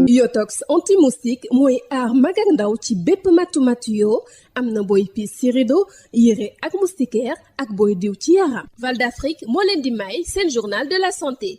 Yotox anti-moustique mooy aar mag ak ndaw ci bépp matu-matu yoo am na booy piis ci rido yére ak moustiquaire ak booy diw ci yaram. Val d'Afrique moo leen di may seen journal de la santé.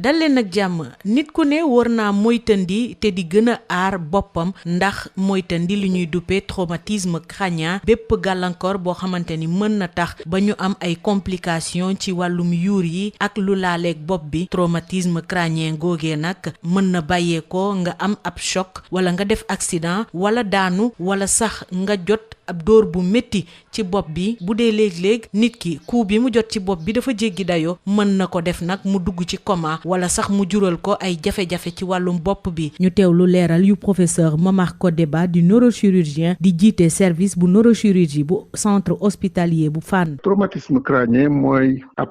dal leen ak jàmm nit ku ne war naa moytandi te di gën a aar boppam ndax moytandi li ñuy duppee traumatisme crânien bépp gàllankoor boo xamante ni mën na tax ba ñu am ay complications ci wàllum yuur yi ak lu laaleeg bopp bi. traumatisme crânien googee nag mën na bàyyeekoo nga am ab choc wala nga def accident wala daanu wala sax nga jot ab dóor bu métti ci bopp bi. bu dee léeg-léeg nit ki coup bi mu jot ci bopp bi dafa jéggi dayo mën na ko def nag mu dugg ci coma wala sax mu jural ko ay jafe-jafe ci wàllum bopp bi. ñu teewlu leeral yu professeur Momar Kodeba di neurochirurgien di jiite service bu neurochirurgie bu centre hospitalier bu Fann. traumatisme crânien mooy ab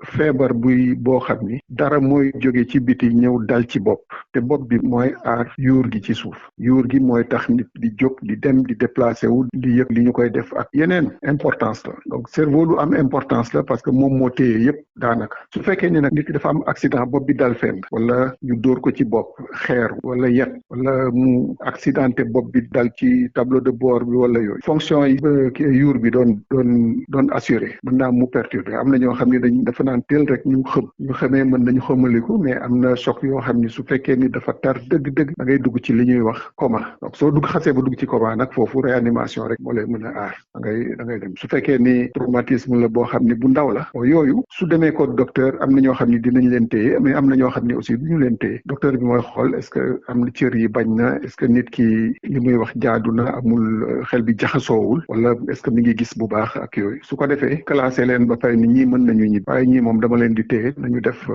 feebar boo xam ni dara mooy jóge ci biti ñëw dal ci bopp te bopp bi mooy aar yuur gi ci suuf. yuur gi mooy tax nit di jóg di dem di déplacé wu di yëg li ñu koy def ak yeneen importance la. donc cerveau lu am importance la parce que moom moo téye yëpp daanaka. su fekkee ni nag nit ki dafa am accident bopp bi dal fenn wala ñu dóor ko ci bopp xeer wala yet wala mu accidenté bopp bi dal ci tableau de bord bi wala yooyu fonction yi yuur bi doon assuré mën naa mu perturbé. am na ñoo xam ne dafa naan teel rek ñu xamee mën nañu xamaliku mais am na choc yoo xam ni su fekkee ni dafa tar dëgg-dëgg da ngay dugg ci li ñuy wax coma. donc soo xasee ba dugg ci coma nag foofu réanimation rek moo lay mën a aar da ngay dem. su fekkee ni traumatisme la boo xam ni bu ndaw la yooyu su demee ko docteur am na ñoo xam ni dinañ leen téye mais am na ñoo xam ne aussi du ñu leen téye. docteur bi mooy xool est-ce que am na cër yi bañ na est-ce que nit ki li muy wax jaadu na amul xel bi jaxasoowul wala est-ce que mi ngi gis bu baax ak yooyu. su ko defee classé leen ba pare ni ñii mën nañu ñi waaye ñii moom dama leen di téye nañu def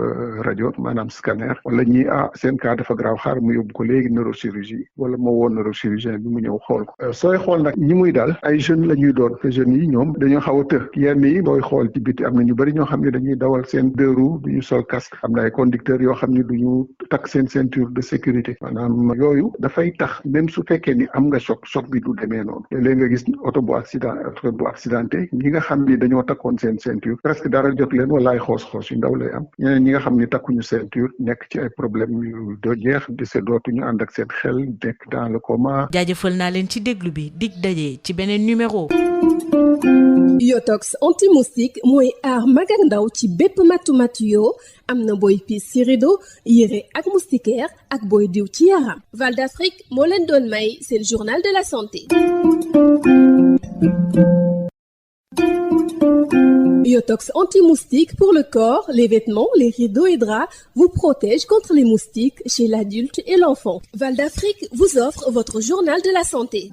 rajo maanaam scanner wala ñii seen cas dafa grave xaar mu yóbbu ko léegi neurochirurgie wala moo woon neurochirurgien bi mu ñëw xool ko. sooy xool nag ñi muy daal ay jeunes la ñuy doon te jeunes yi ñoom dañoo xaw a të yenn yi booy xool ci biti am na ñu bëri ñoo xam ne dañuy dawal seen deux roues du ñu sol casque. am na ay conducteurs yoo xam ne du ñu takk seen ceinture de sécurité maanaam yooyu dafay tax même su fekkee ni am nga choc bi du demee noonu. léeg nga gis oto bu accidenté ñi nga xam ni dañoo takkoon seen ceinture presque dara jot leen wala ay xoos-xoos yu ndaw lay am. ñeneen ñi nga xam ni takkuñu ceinture nekk ci ay problème yu doo jeex di se dootuñu ànd ak seen xel nekk dans le coma. jaajëfal naa leen ci déglu bi dig daje ci beneen numéro. Yotox anti-moustique mooy aar mag ak ndaw ci bépp matu-matu yoo am na booy piis ci rido yére ak moustiquaire ak booy diw ci yaram. Val d'Afrique moo leen doon may seen journal de la santé. Yotox anti-moustique pour le corps, les vêtements, les rideaux et draps vous protège contre les moustiques chez l'adulte et l'enfant. Val d'Afrique vous offre votre journal de la santé.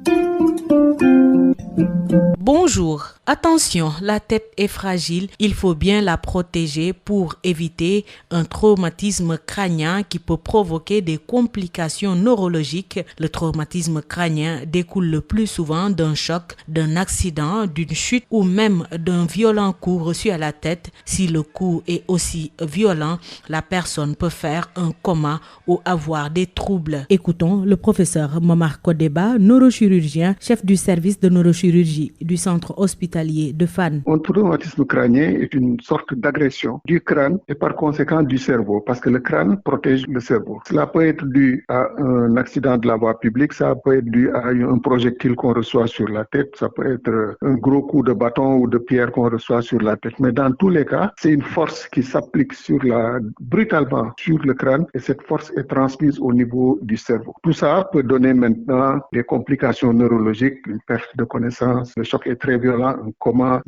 Bonjour, attention, la tête est fragile, il faut bien la protéger pour éviter un traumatisme crânien qui peut provoquer des complications neurologiques. Le traumatisme crânien découle le plus souvent d'un choc, d'un accident, d'une chute ou même d'un violent coup reçu à la tête. Si le coup est aussi violent, la personne peut faire un coma ou avoir des troubles. Écoutons le professeur Momar Kodeba, neurochirurgien, chef du service de neurochirurgie du centre hospitalier de Fann. Un traumatisme crânien est une sorte d'agression du crâne et par conséquent du cerveau, parce que le crâne protège le cerveau. Cela peut être dû à un accident de la voie publique, ça peut être dû à un projectile qu'on reçoit sur la tête, ça peut être un gros coup de bâton ou de pierre qu'on reçoit sur la tête. Mais dans tous les cas, c'est une force qui s'applique brutalement sur le crâne et cette force est transmise au niveau du cerveau. Tout ça peut donner maintenant des complications neurologiques, une perte de connaissance. Le choc est très violent, un coma,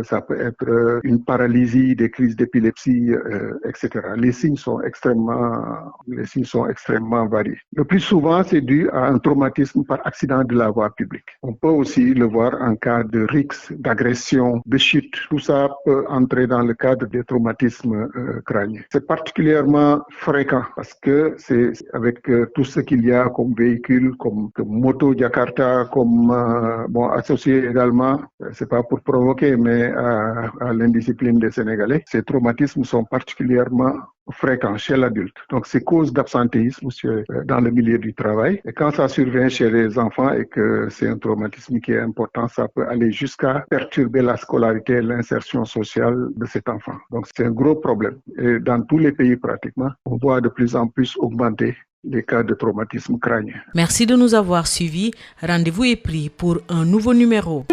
ça peut être une paralysie, des crises d'épilepsie, etc. Les signes sont extrêmement variés. Le plus souvent, c'est dû à un traumatisme par accident de la voie publique. On peut aussi le voir en cas de rixe, d'agression, de chute. Tout ça peut entrer dans le cadre des traumatismes crâniens. C'est particulièrement fréquent parce que c'est avec tout ce qu'il y a comme véhicule, comme moto, Jakarta, comme associé également c'est pas pour provoquer, mais à l'indiscipline des Sénégalais, ces traumatismes sont particulièrement fréquents chez l'adulte. Donc, c'est cause d'absentéisme dans le milieu du travail. Et quand ça survient chez les enfants et que c'est un traumatisme qui est important, ça peut aller jusqu'à perturber la scolarité et l'insertion sociale de cet enfant. Donc, c'est un gros problème. Et dans tous les pays, pratiquement, on voit de plus en plus augmenter les cas de traumatisme crânien. Merci de nous avoir suivis. Rendez-vous est pris pour un nouveau numéro.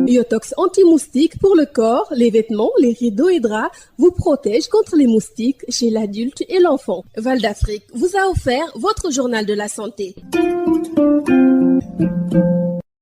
Yotox anti-moustique pour le corps, les vêtements, les rideaux et draps vous protège contre les moustiques chez l'adulte et l'enfant. Val d'Afrique vous a offert votre journal de la santé.